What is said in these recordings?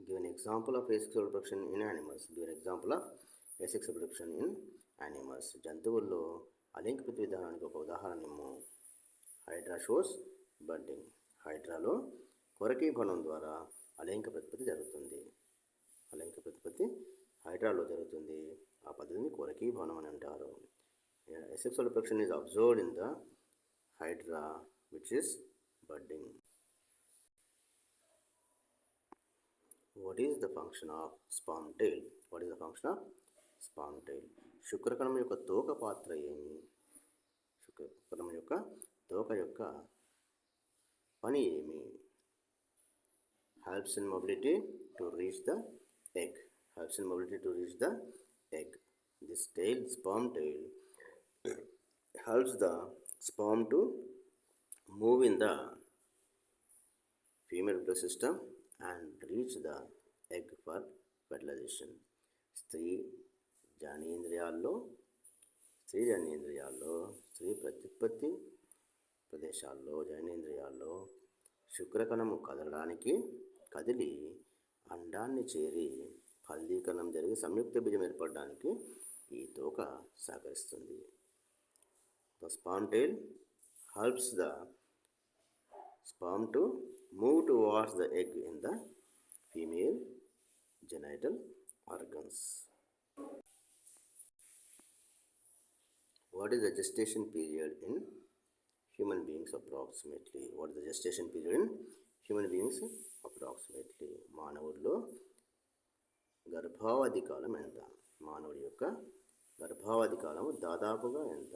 Give an example of asexual reproduction in animals. Give an example of asexual reproduction in animals. జంతువుల్లో అలింగ ప్రతి విధానానికి ఒక ఉదాహరణ ఇమ్ము. Hydra shows budding. హైడ్రాలో కొరకీభవనం ద్వారా అలైంగిక ప్రతిపత్తి జరుగుతుంది. అలైంగిక ప్రతిపత్తి హైడ్రాలో జరుగుతుంది. ఆ పద్ధతిని కొరకీభవనం అని అంటారు. Asexual reproduction is observed in the hydra, which is budding. What is the function of sperm tail? What is the function of sperm tail? శుక్రకణం యొక్క తోక పాత్ర ఏమి? శుక్రకణం యొక్క తోక యొక్క పని ఏమి? Helps in mobility to reach the egg. Helps in mobility to reach the egg. This tail, sperm tail, helps the sperm to move in the female reproductive system and reach the egg for fertilization. స్త్రీ జననేంద్రియాల్లో స్త్రీ ప్రత్యుత్పత్తి ప్రదేశాల్లో జననేంద్రియాల్లో శుక్రకణము కదిలి అండాన్ని చేరి ఫలదీకరణం జరిగి సంయుక్త బీజం ఏర్పడడానికి ఈ తోక సహకరిస్తుంది. The sperm tail helps the sperm to move towards the egg in the female genital organs. What is the gestation period in human beings approximately? What is the gestation period in human beings approximately? మానవుల్లో గర్భావధి కాలం ఎంత? మానవుడి యొక్క గర్భావధి కాలము దాదాపుగా ఎంత?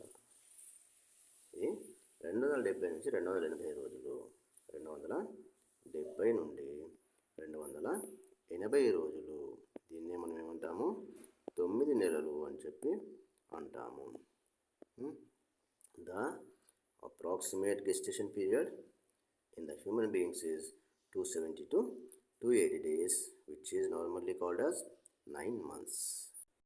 ఇది 270 నుంచి 280 రోజులు. 270 నుండి 280 రోజులు. దీన్నే మనం ఏమంటాము? 9 నెలలు అని చెప్పి అంటాము. The approximate gestation period in the human beings is 270 to 280 days, which is normally called as 9 months.